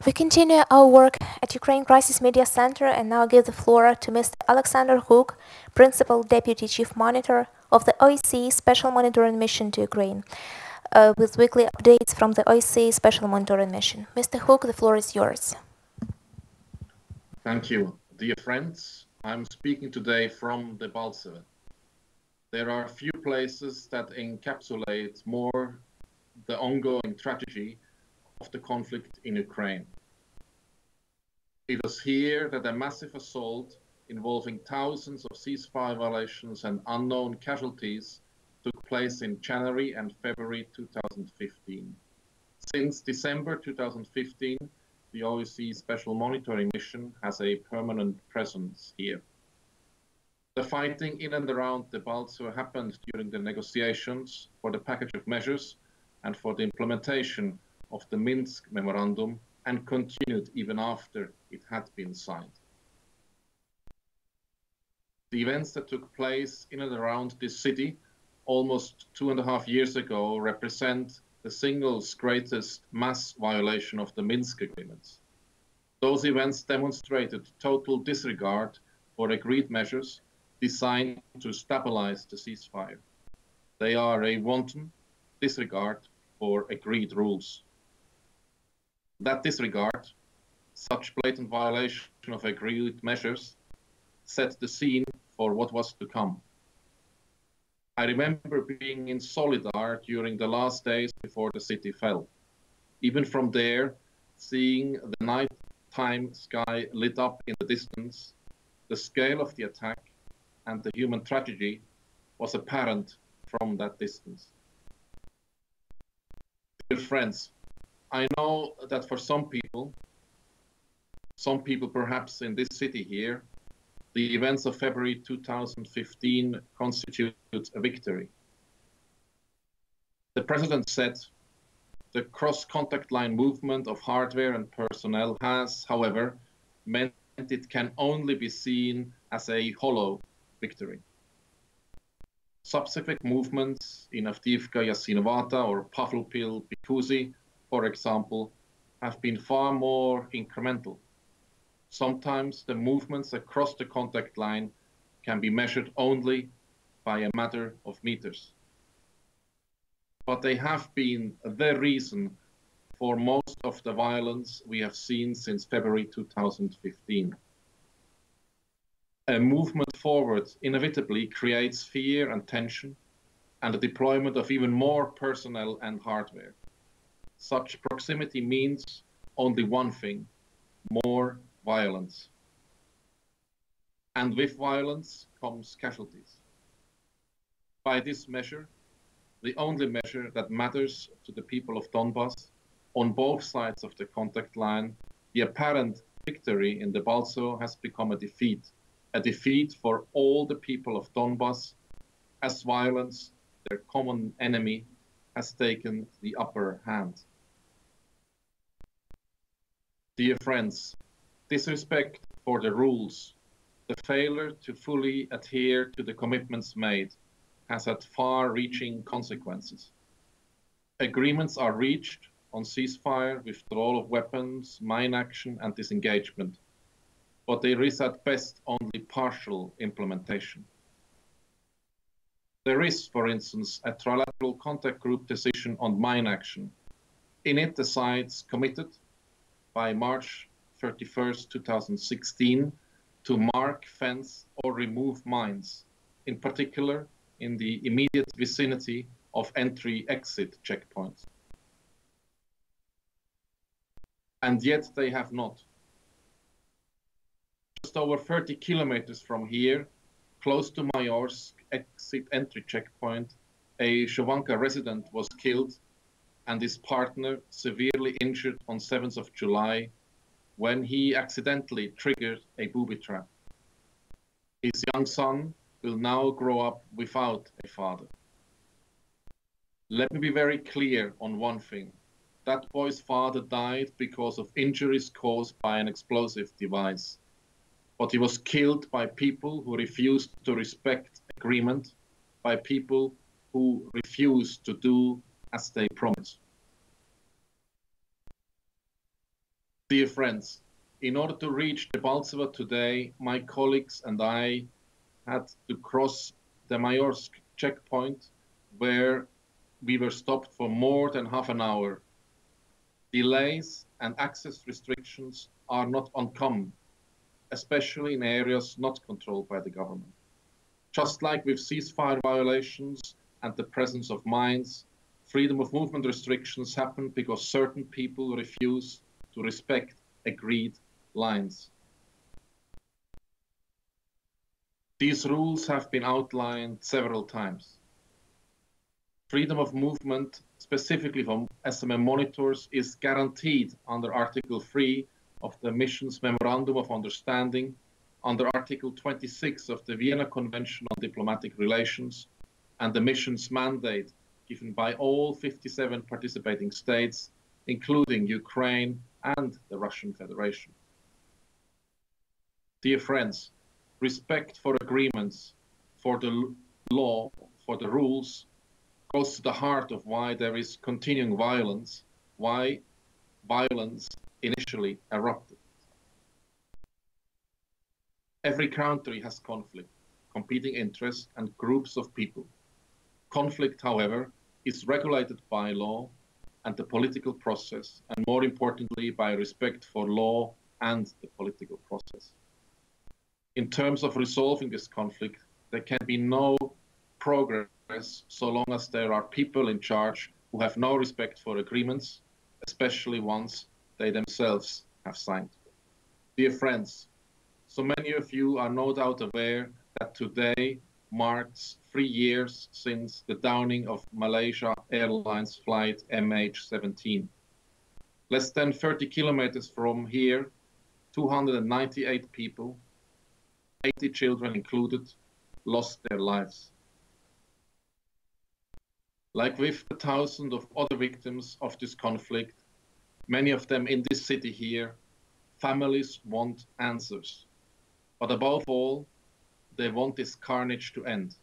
We continue our work at Ukraine Crisis Media Center and now give the floor to Mr. Alexander Hook, Principal Deputy Chief Monitor of the OSCE Special Monitoring Mission to Ukraine, with weekly updates from the OSCE Special Monitoring Mission. Mr. Hook, the floor is yours. Thank you. Dear friends, I'm speaking today from the Balseve. There are few places that encapsulate more the ongoing tragedy of the conflict in Ukraine. It was here that a massive assault involving thousands of ceasefire violations and unknown casualties took place in January and February 2015. Since December 2015, the OSCE Special Monitoring Mission has a permanent presence here. The fighting in and around the Balseve happened during the negotiations for the package of measures and for the implementation of the Minsk Memorandum, and continued even after it had been signed. The events that took place in and around this city almost 2.5 years ago represent the single greatest mass violation of the Minsk agreements. Those events demonstrated total disregard for agreed measures designed to stabilize the ceasefire. They are a wanton disregard for agreed rules. That disregard, such blatant violation of agreed measures, set the scene for what was to come. I remember being in Solidar during the last days before the city fell. Even from there, seeing the nighttime sky lit up in the distance, the scale of the attack and the human tragedy was apparent from that distance. Dear friends, I know that for some people perhaps in this city here, the events of February 2015 constitute a victory. The President said the cross-contact line movement of hardware and personnel has, however, meant it can only be seen as a hollow victory. Subsequent movements in Avdiivka, Yasinovata or Pavlopil, Bikuzi, for example, have been far more incremental. Sometimes the movements across the contact line can be measured only by a matter of meters. But they have been the reason for most of the violence we have seen since February 2015. A movement forward inevitably creates fear and tension and the deployment of even more personnel and hardware. Such proximity means only one thing: more violence. And with violence comes casualties. By this measure, the only measure that matters to the people of Donbas, on both sides of the contact line, the apparent victory in the Balseve has become a defeat for all the people of Donbas, as violence, their common enemy, has taken the upper hand. Dear friends, disrespect for the rules, the failure to fully adhere to the commitments made, has had far-reaching consequences. Agreements are reached on ceasefire, withdrawal of weapons, mine action and disengagement, but there is at best only partial implementation. There is, for instance, a trilateral contact group decision on mine action. In it, the sides committed by March 31st, 2016, to mark, fence, or remove mines, in particular in the immediate vicinity of entry-exit checkpoints. And yet they have not. Just over 30 kilometers from here, close to Mayorsk exit entry checkpoint, a Shovanka resident was killed and his partner severely injured on 7th of July when he accidentally triggered a booby trap. His young son will now grow up without a father. Let me be very clear on one thing. That boy's father died because of injuries caused by an explosive device. But he was killed by people who refused to respect agreement, by people who refused to do as they promised. Dear friends, in order to reach the Balsava today, my colleagues and I had to cross the Mayorsk checkpoint, where we were stopped for more than half an hour. Delays and access restrictions are not uncommon, especially in areas not controlled by the government. Just like with ceasefire violations and the presence of mines, freedom of movement restrictions happen because certain people refuse to respect agreed lines. These rules have been outlined several times. Freedom of movement, specifically for SMM monitors, is guaranteed under Article 3 of the mission's Memorandum of Understanding, under Article 26 of the Vienna Convention on Diplomatic Relations, and the mission's mandate given by all 57 participating states, including Ukraine and the Russian Federation. Dear friends, respect for agreements, for the law, for the rules, goes to the heart of why there is continuing violence, why violence initially erupted. Every country has conflict, competing interests, and groups of people. Conflict, however, is regulated by law and the political process, and more importantly, by respect for law and the political process. In terms of resolving this conflict, there can be no progress so long as there are people in charge who have no respect for agreements, especially ones they themselves have signed. Dear friends, so many of you are no doubt aware that today marks 3 years since the downing of Malaysia Airlines flight MH17. Less than 30 kilometers from here, 298 people, 80 children included, lost their lives. Like with the thousands of other victims of this conflict, many of them in this city here, families want answers. But above all, they want this carnage to end.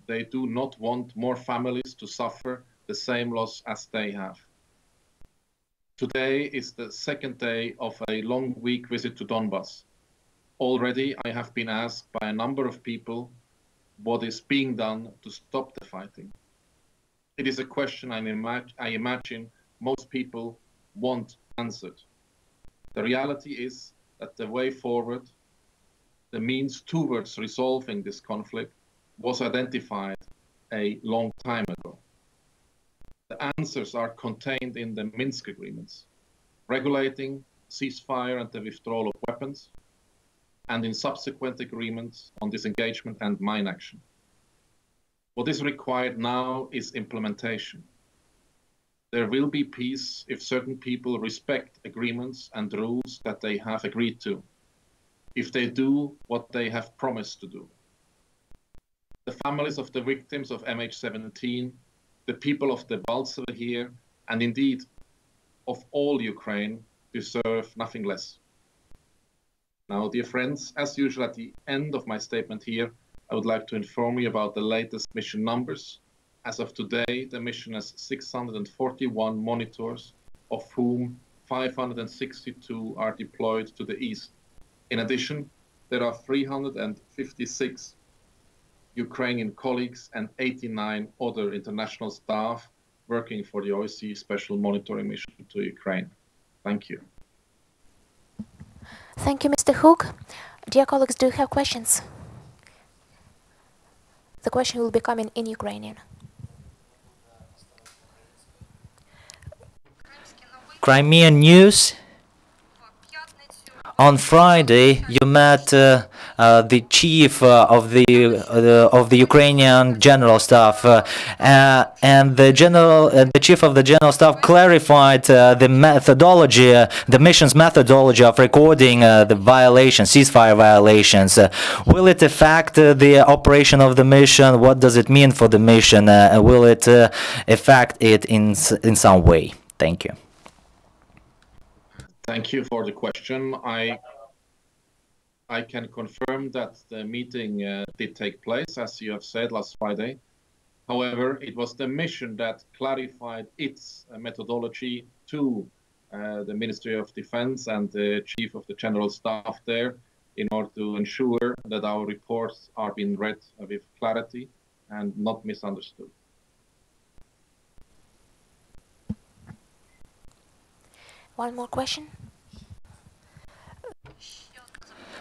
They do not want more families to suffer the same loss as they have. Today is the second day of a long week visit to Donbass. Already I have been asked by a number of people what is being done to stop the fighting. It is a question I imagine most people want answered. The reality is that the way forward, the means towards resolving this conflict, was identified a long time ago. The answers are contained in the Minsk agreements, regulating ceasefire and the withdrawal of weapons, and in subsequent agreements on disengagement and mine action. What is required now is implementation. There will be peace if certain people respect agreements and rules that they have agreed to, if they do what they have promised to do. The families of the victims of MH17, the people of the Balsava here, and indeed of all Ukraine, deserve nothing less. Now, dear friends, as usual at the end of my statement here, I would like to inform you about the latest mission numbers. As of today, the mission has 641 monitors, of whom 562 are deployed to the east. In addition, there are 356 Ukrainian colleagues and 89 other international staff working for the OSCE Special Monitoring Mission to Ukraine. Thank you. Thank you, Mr. Hook. Dear colleagues, do you have questions? The question will be coming in Ukrainian. Crimean News. On Friday, you met the chief of the Ukrainian General Staff, and the chief of the General Staff clarified the methodology, the mission's methodology of recording the violations, ceasefire violations. Will it affect the operation of the mission? What does it mean for the mission? Will it affect it in some way? Thank you. Thank you for the question. I can confirm that the meeting did take place, as you have said, last Friday. However, it was the mission that clarified its methodology to the Ministry of Defense and the Chief of the General Staff there in order to ensure that our reports are being read with clarity and not misunderstood. One more question.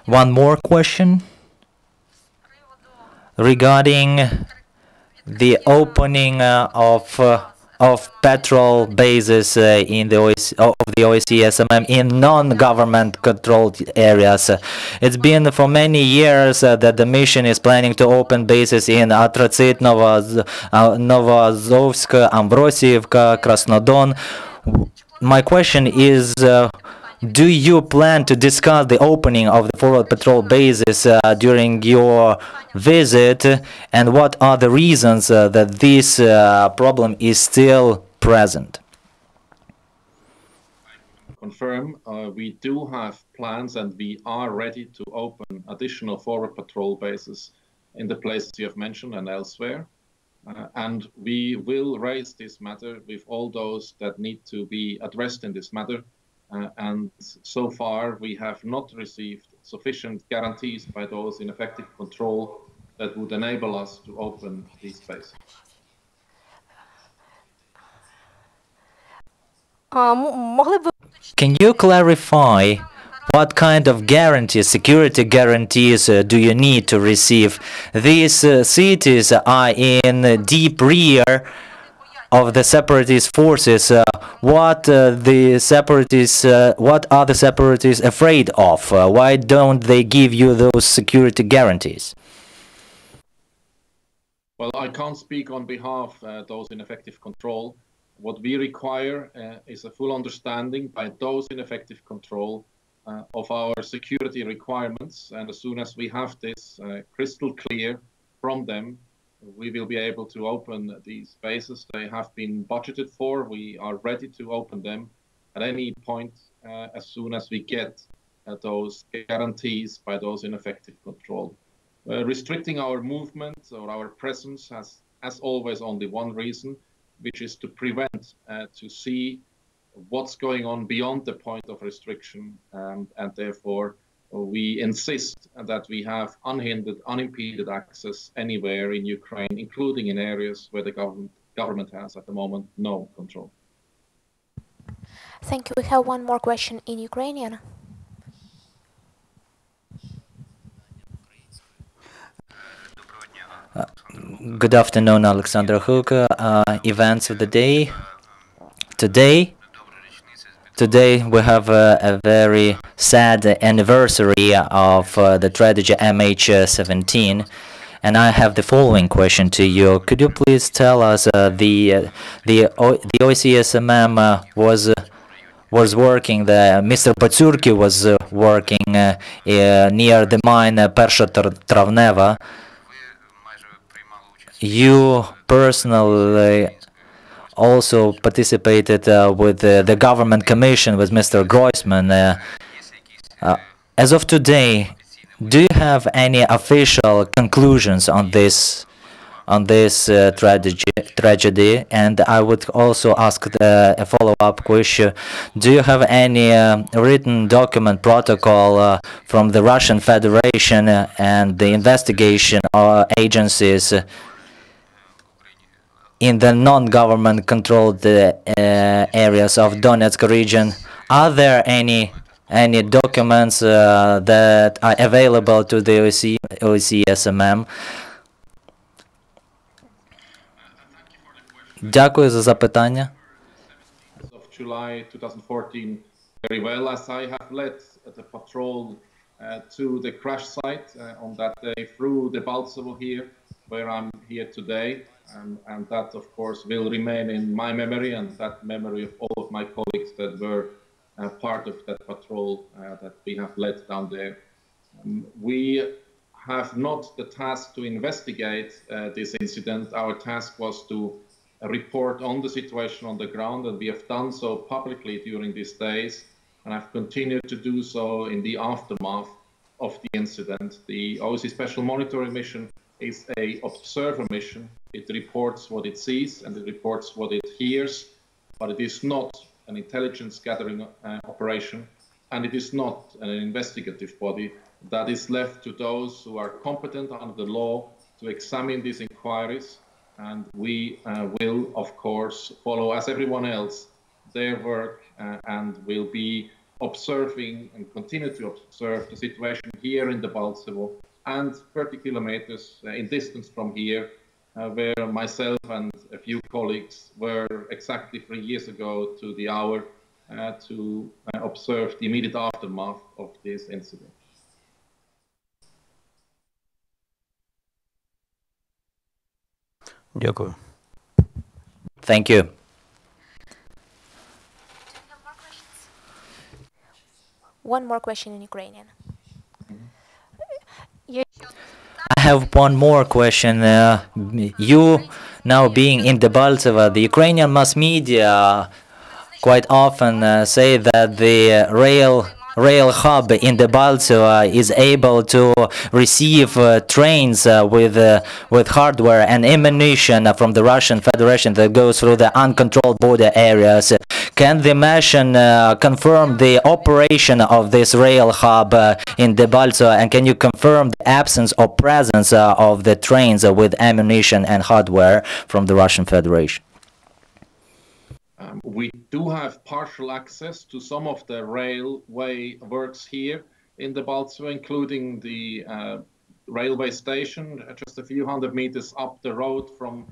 One more question regarding the opening of petrol bases in the OSCE SMM in non-government controlled areas. It's been for many years that the mission is planning to open bases in Atracit, Novozovsk, Ambrosiivka, Krasnodon. My question is, do you plan to discuss the opening of the forward patrol bases during your visit, and what are the reasons that this problem is still present? Confirm, we do have plans and we are ready to open additional forward patrol bases in the places you have mentioned and elsewhere. And we will raise this matter with all those that need to be addressed in this matter. And so far, we have not received sufficient guarantees by those in effective control that would enable us to open these spaces. Can you clarify what kind of guarantees, security guarantees, do you need to receive? These cities are in deep rear of the separatist forces. What are the separatists afraid of? Why don't they give you those security guarantees? Well, I can't speak on behalf of those in effective control. What we require is a full understanding by those in effective control of our security requirements. And as soon as we have this crystal clear from them, we will be able to open these spaces. They have been budgeted for. We are ready to open them at any point as soon as we get those guarantees by those in effective control. Restricting our movement or our presence has, as always, only one reason, which is to prevent, to see what's going on beyond the point of restriction, and therefore we insist that we have unhindered, unimpeded access anywhere in Ukraine, including in areas where the government has at the moment no control. Thank you. We have one more question in Ukrainian. Good afternoon, Alexander Huk. Events of the day. Today we have a very sad anniversary of the tragedy MH17, and I have the following question to you. Could you please tell us the OSCE SMM was working, Mr. Patsurki was working near the mine Persha Travneva. You personally also participated with the government commission with Mr. Groisman. As of today, do you have any official conclusions on this tragedy? And I would also ask a follow-up question. Do you have any written document protocol from the Russian Federation and the investigation agencies in the non-government controlled areas of Donetsk region? Are there any documents that are available to the OSCE SMM? Дякую за запитання. Of July 2014, very well, as I have led the patrol to the crash site on that day through the Baltsovo here, where I'm here today. And that, of course, will remain in my memory and that memory of all of my colleagues that were part of that patrol that we have led down there. We have not the task to investigate this incident. Our task was to report on the situation on the ground, and we have done so publicly during these days, and I've continued to do so in the aftermath of the incident. The OSCE Special Monitoring Mission is an observer mission. It reports what it sees and it reports what it hears, but it is not an intelligence gathering operation, and it is not an investigative body. That is left to those who are competent under the law to examine these inquiries, and we will, of course, follow, as everyone else, their work and will be observing and continue to observe the situation here in the Balcevo and 30 kilometers in distance from here, where myself and a few colleagues were exactly 3 years ago to the hour to observe the immediate aftermath of this incident. Дякую. Thank you. One more question in Ukrainian. I have one more question. You now being in Debaltseve, the Ukrainian mass media quite often say that the rail hub in Debaltseve is able to receive trains with hardware and ammunition from the Russian Federation that goes through the uncontrolled border areas. Can the mission confirm the operation of this rail hub in Debaltseve, and can you confirm the absence or presence of the trains with ammunition and hardware from the Russian Federation? We do have partial access to some of the railway works here in the Balcevo, including the railway station just a few hundred meters up the road from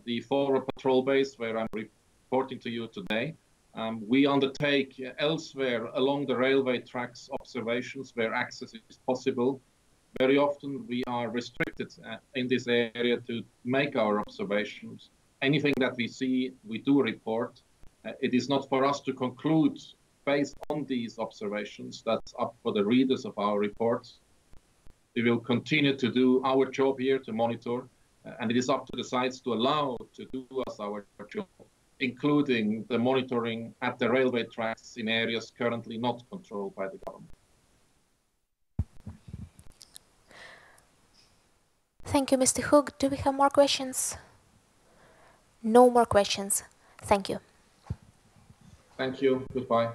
the forward patrol base where I'm reporting to you today. We undertake elsewhere along the railway tracks observations where access is possible. Very often we are restricted in this area to make our observations. Anything that we see, we do report. It is not for us to conclude based on these observations. That's up for the readers of our reports. We will continue to do our job here to monitor, and it is up to the sites to allow to do us our job, including the monitoring at the railway tracks in areas currently not controlled by the government. Thank you, Mr. Hook. Do we have more questions? No more questions. Thank you. Thank you. Goodbye.